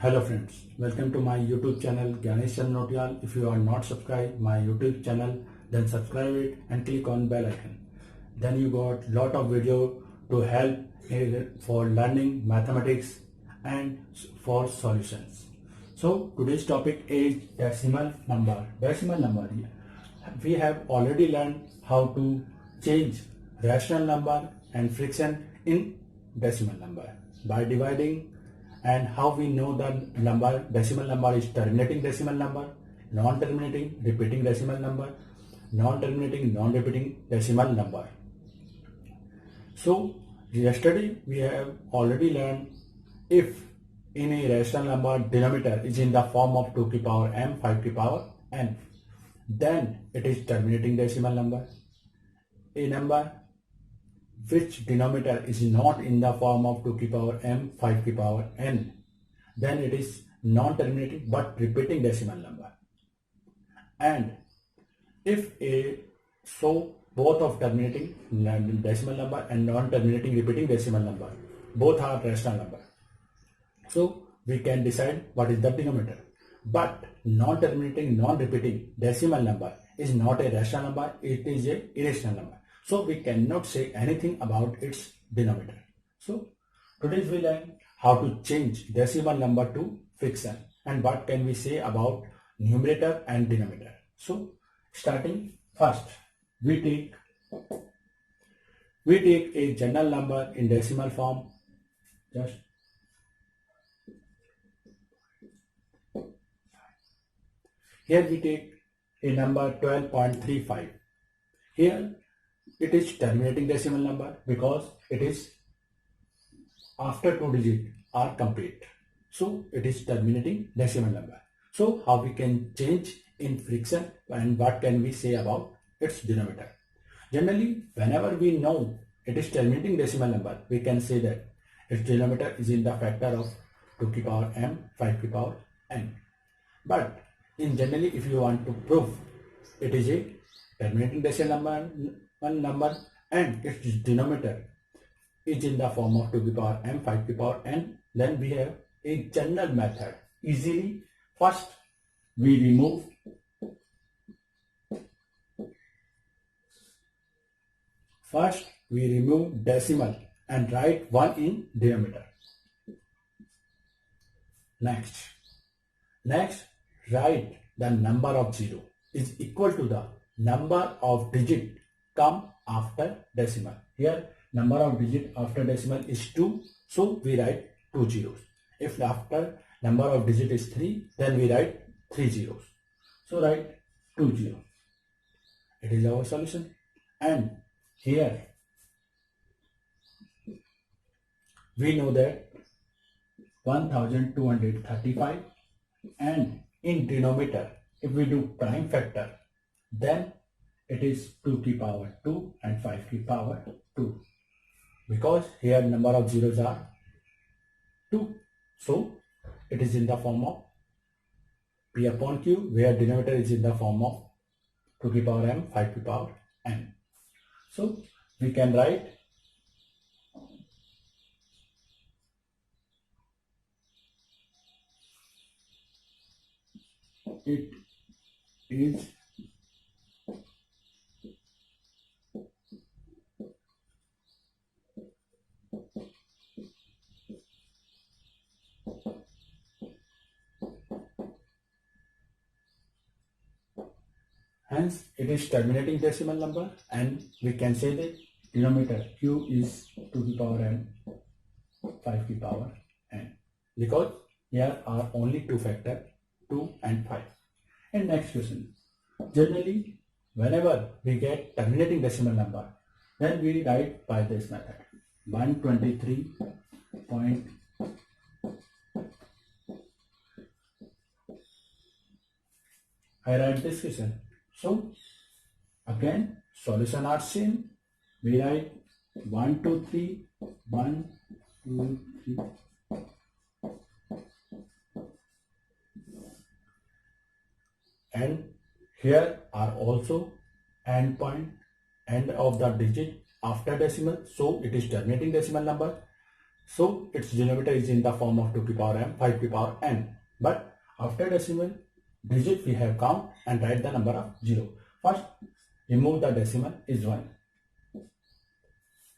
Hello friends, welcome to my YouTube channel Ganesh Notial. If you are not subscribed my YouTube channel, then subscribe it and click on bell icon. Then you got lot of video to help for learning mathematics and for solutions. So today's topic is decimal number. Decimal number. We have already learned how to change rational number and fraction in decimal number by dividing, and how we know the decimal number is terminating decimal number, non-terminating repeating decimal number, non-terminating non-repeating decimal number. So yesterday we have already learned, if in a rational number denominator is in the form of 2 to the power m 5 to the power n, then it is terminating decimal number. A number which denominator is not in the form of 2 to the power m 5 to the power n, then it is non-terminating but repeating decimal number. And if both of terminating decimal number and non-terminating repeating decimal number both are rational number, so we can decide what is the denominator. But non-terminating non-repeating decimal number is not a rational number, it is a irrational number. So we cannot say anything about its denominator. So today we learn how to change decimal number to fraction and what can we say about numerator and denominator. So starting first, we take a general number in decimal form. Just here we take a number 12.35. Here it is terminating decimal number because it is after 2 digits are complete. So it is terminating decimal number. So how we can change in fraction and what can we say about its denominator? Generally, whenever we know it is terminating decimal number, we can say that its denominator is in the factor of 2 to the power m 5 to the power n. But in generally, if you want to prove it is a terminating decimal number and its denominator is in the form of 2 to the power m 5 to the power n, then we have a general method. Easily, first we remove decimal and write 1 in denominator. Next write the number of 0 is equal to the number of digit come after decimal. Here number of digit after decimal is 2, so we write 2 zeros. If after number of digit is 3, then we write 3 zeros. So write 2 zeros. It is our solution. And here we know that 1235, and in denominator if we do prime factor, then it is 2 to the power 2 and 5 to the power 2, because here number of zeros are 2, so it is in the form of p upon q, where denominator is in the form of 2 to the power m 5 to the power n. So we can write it is hence it is terminating decimal number, and we can say that denominator q is 2 to the power m 5 to the power n, because here are only two factors 2 and 5. And next question, generally whenever we get terminating decimal number, then we write by this method 123. I write this question. So again solution are same. We write 1 2 3 1 2 3, and here are also end of the digit after decimal, so it is terminating decimal number. So its denominator is in the form of 2 to the power m, 5 to the power n. But after decimal digit we have count and write the number of 0. First remove the decimal is 1.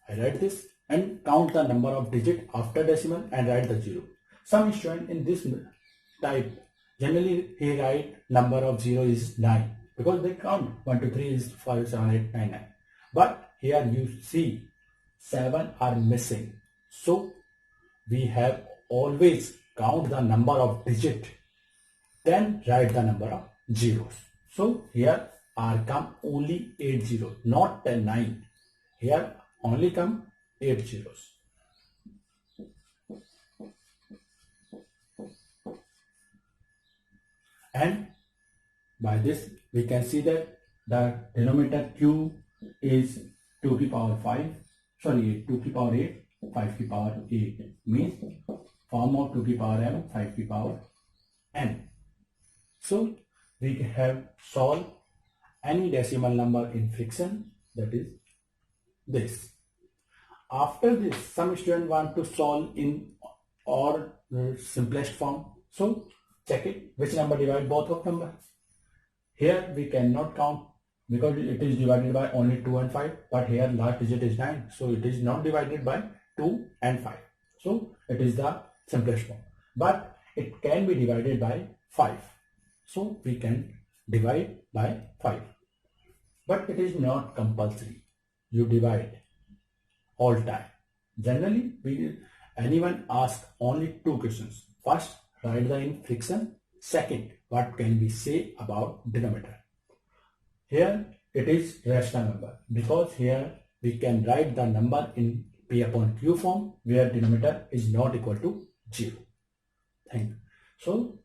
I write this and count the number of digit after decimal and write the 0. Some student in this type generally he write number of 0 is 9 because they count 1 2 3 is 5 7 8 9 9. But here you see 7 are missing. So we have always count the number of digit, then write the number of zeros. So here are come only 8 zeros, not 10 9. Here only come 8 zeros. And by this we can see that the denominator q is 2 to the power 5, sorry 2 to the power 8, 5 to the power 8 means form of 2 to the power m, 5 to the power n. So we have solved any decimal number in fraction, that is this. After this some students want to solve in or simplest form. So check it which number divide both of number. Here we cannot count because it is divided by only 2 and 5, but here last digit is 9, so it is not divided by 2 and 5. So it is the simplest form, but it can be divided by 5. So we can divide by 5, but it is not compulsory. You divide all time. Generally anyone ask only 2 questions. First, write the in fraction. Second, what can we say about denominator? Here it is rational number because here we can write the number in P upon Q form where denominator is not equal to 0. Thank you. So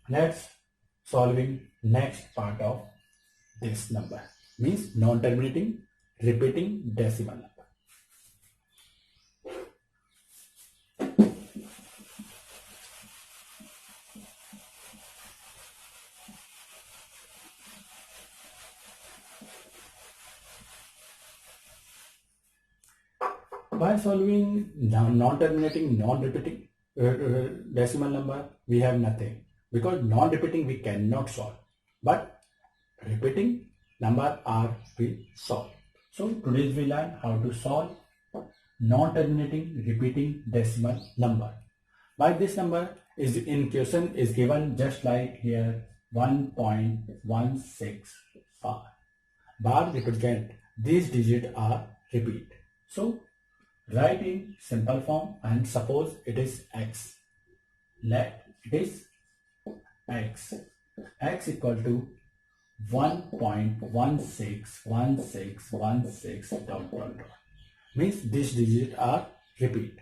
let's solving next part of this number, means non-terminating repeating decimal number. By solving non-terminating, non-repeating decimal number, we have nothing because non-repeating we cannot solve, but repeating number are we solve. So today we learn how to solve non-terminating repeating decimal number. By this number is in question is given just like here 1.16 bar. Bar represent these digits are repeat. So write in simple form and suppose it is x. Let it is x. X equal to 1.161616 dot. Means these digits are repeat.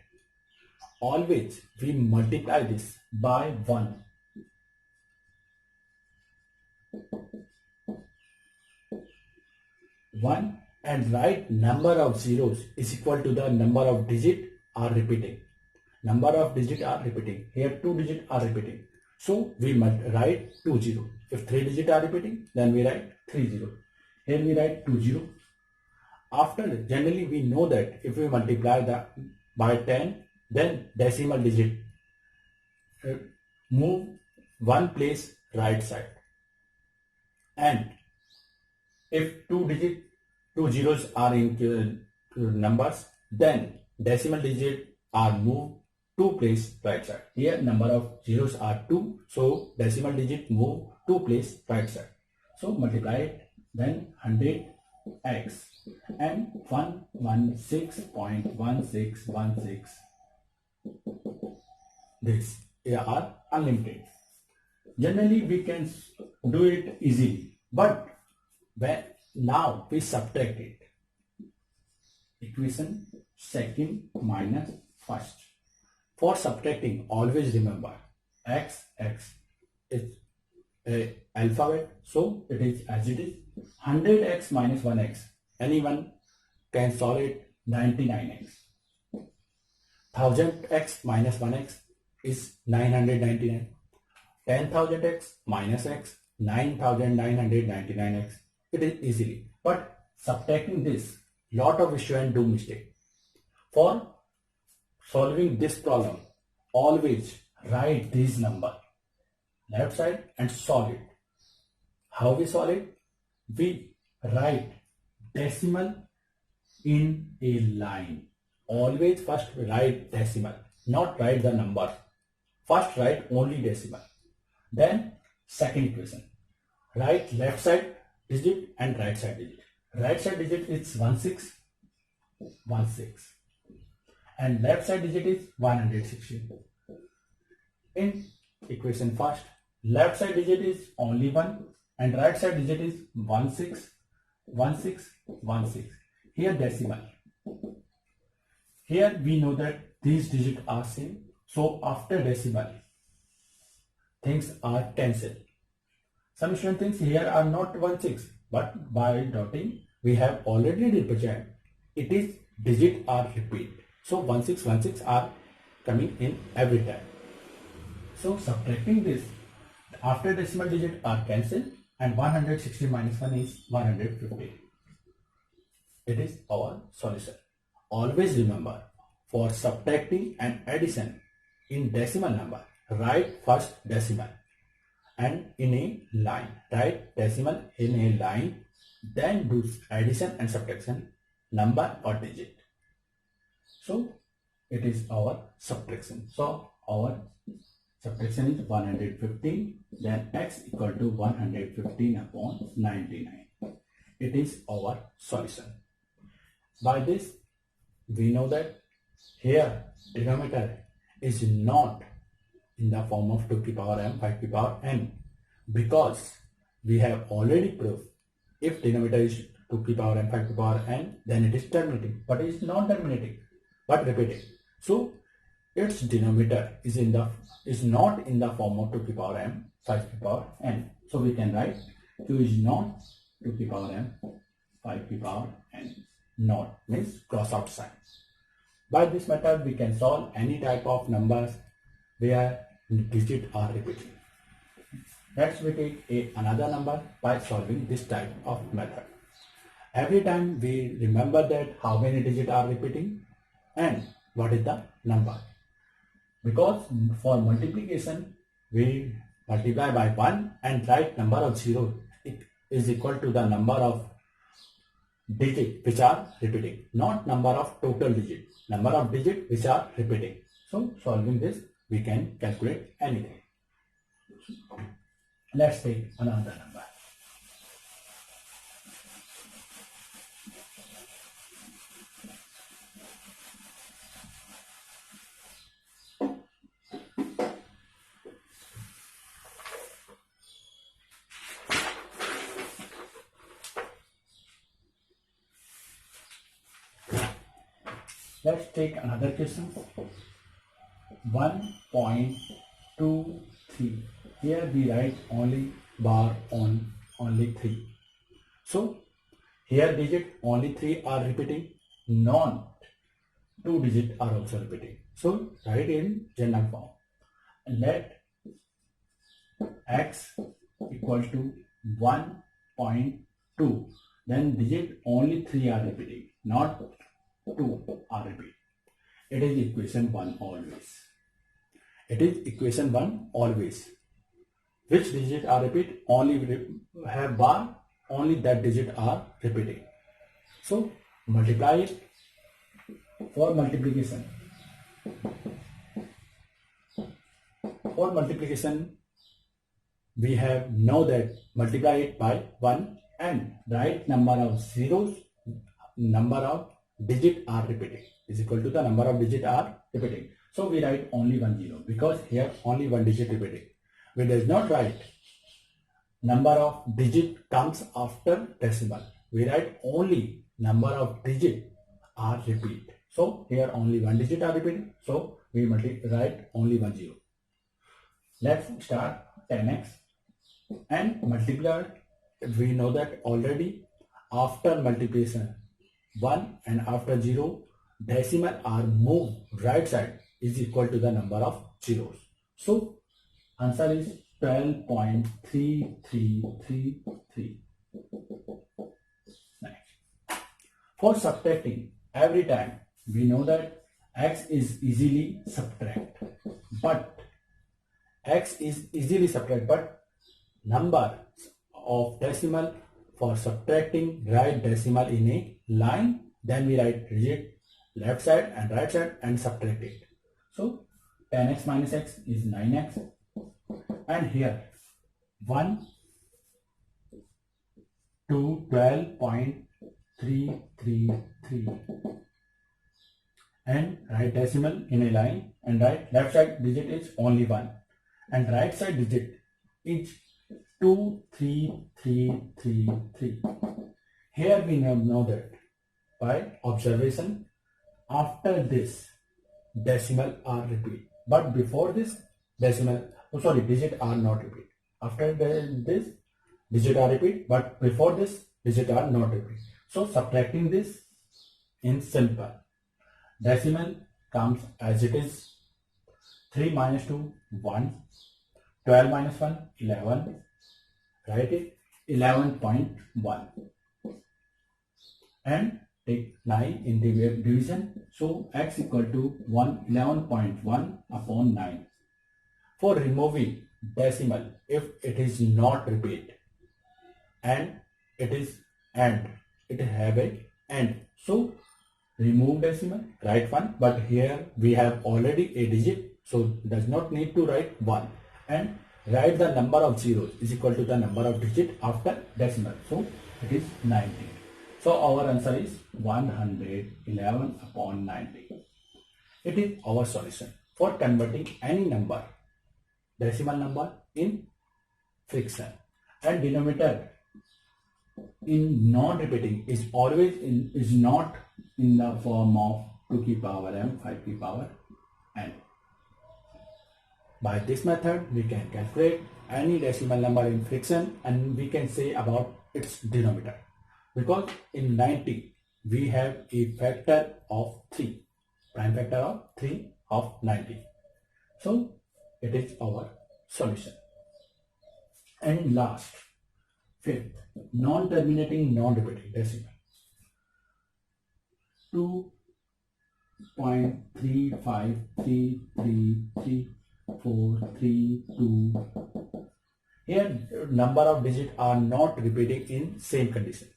Always we multiply this by 1. And write number of zeros is equal to the number of digit are repeating. Number of digit are repeating. Here 2 digit are repeating. So we must write 2 0. If 3 digit are repeating, then we write 3 0. Here we write 2 0. After generally we know that if we multiply the by 10, then decimal digit move one place right side. And if 2 zeros are in numbers, then decimal digit are moved 2 place right side. Here number of zeros are 2, so decimal digit move 2 place right side. So multiply it, then 100x and 116.1616. This are unlimited. Generally we can do it easily, but when now we subtract it. Equation second minus first. For subtracting, always remember x is a alphabet, so it is as it is 100x minus 1x. Anyone can solve it 99x. 1000x minus 1x is 999. 10,000x minus x 9,999x. It is easily, but subtracting this lot of students do mistake. For solving this problem, always write this number left side and solve it. How we solve it? We write decimal in a line. Always first write decimal, not write the number. First write only decimal. Then second equation. Write left side digit and right side digit. Right side digit is 16, and left side digit is 116. In equation first, left side digit is only 1 and right side digit is 16. Here decimal. Here we know that these digits are same. So after decimal, things are cancelled. Some student thinks here are not 16, but by dotting we have already represented it is digit are repeat. So 16 are coming in every time. So subtracting this, after decimal digit are cancelled and 160 minus 1 is 150. It is our solution. Always remember, for subtracting and addition in decimal number, write first decimal and in a line. Write decimal in a line, then do addition and subtraction number or digit. So it is our subtraction. So our subtraction is 115, then x equal to 115 upon 99. It is our solution. By this, we know that here denominator is not in the form of 2 to the power m, 5 to the power n, because we have already proved if denominator is 2 to the power m, 5 to the power n, then it is terminating, but it is not terminating but repeating. So its denominator is not in the form of 2 to the power m, 5 to the power n. So we can write q is not 2 to the power m, 5 to the power n. Not means cross out sign. By this method we can solve any type of numbers where digits are repeating. Next we take another number by solving this type of method. Every time we remember that how many digits are repeating and what is the number. Because for multiplication we multiply by 1 and write number of 0 is equal to the number of digits which are repeating, not number of total digits, number of digits which are repeating. So solving this we can calculate anything. Let's take another number. Let's take another question. 1.23. Here we write only bar on only 3. So here digit only 3 are repeating, not 2 digits are also repeating. So write in general form. Let x equal to 1.2. Then digit only 3 are repeating, not 2 are repeating. It is equation 1 always. It is equation 1 always. Which digit are repeat? Only have bar, only that digit are repeating. So multiply it. For multiplication. For multiplication, we have know that multiply it by 1 and write number of zeros, number of digit are repeating is equal to the number of digit are repeating. So we write only 1 0 because here only 1 digit repeating. We does not write number of digit comes after decimal. We write only number of digit are repeat. So here only 1 digit are repeating. So we write only 1 0. Let's start 10x and multiply. We know that already after multiplication 1 and after 0 decimal are moved right side is equal to the number of zeros. So answer is 12.3333. Next. For subtracting, every time we know that X is easily subtract, but number of decimal for subtracting, write decimal in a line, then we write digit left side and right side and subtract it. So 10x minus x is 9x, and here 1 to 12.333, and write decimal in a line and write left side digit is only 1 and right side digit is 23333. Here we know that by observation, after this decimal are repeat, but before this digit are not repeat. After this digit are repeat, but before this digit are not repeat. So subtracting this in simple, decimal comes as it is. 3 minus 2 1, 12 minus 1 11, write it 11.1, and take 9 in the division. So x equal to 11.1 upon 9. For removing decimal, if it is not repeat and it is and, it have a and, so remove decimal, write 1, but here we have already a digit, so does not need to write 1, and write the number of zeros is equal to the number of digit after decimal, so it is 90. So our answer is 111 upon 90. It is our solution for converting any number, decimal number, in fraction. And denominator in non-repeating is always is not in the form of 2 की power m, 5 की power n. By this method, we can calculate any decimal number in fraction and we can say about its denominator. Because in 90, we have a factor of 3, prime factor of 3 of 90. So, it is our solution. And last, fifth, non-terminating, non-repeating decimal. 2.3533342. Here, number of digits are not repeating in same condition.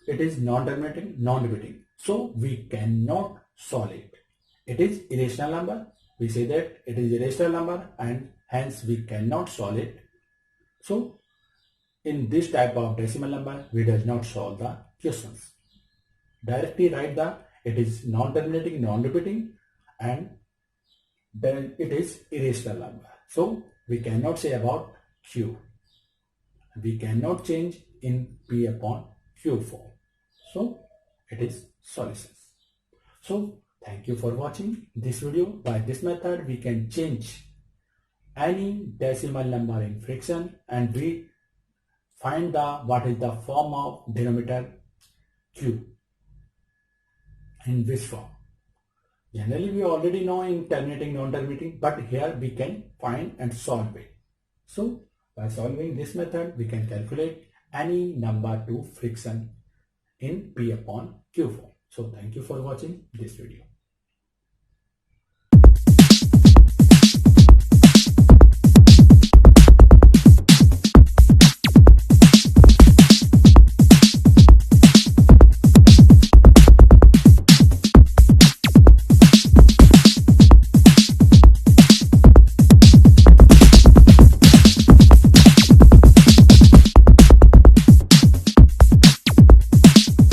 It is non-terminating, non-repeating. So, we cannot solve it. It is irrational number. We say that it is irrational number and hence we cannot solve it. So, in this type of decimal number, we does not solve the questions. Directly write it is non-terminating, non-repeating, and then it is irrational number. So, we cannot say about Q. We cannot change in P upon Q form. So, it is solutions. So, thank you for watching this video. By this method, we can change any decimal number in fraction and we find what is the form of denominator Q. In which form? Generally, we already know in terminating, non-terminating, but here we can find and solve it. So, by solving this method, we can calculate any number to fraction in P upon Q form. So, thank you for watching this video.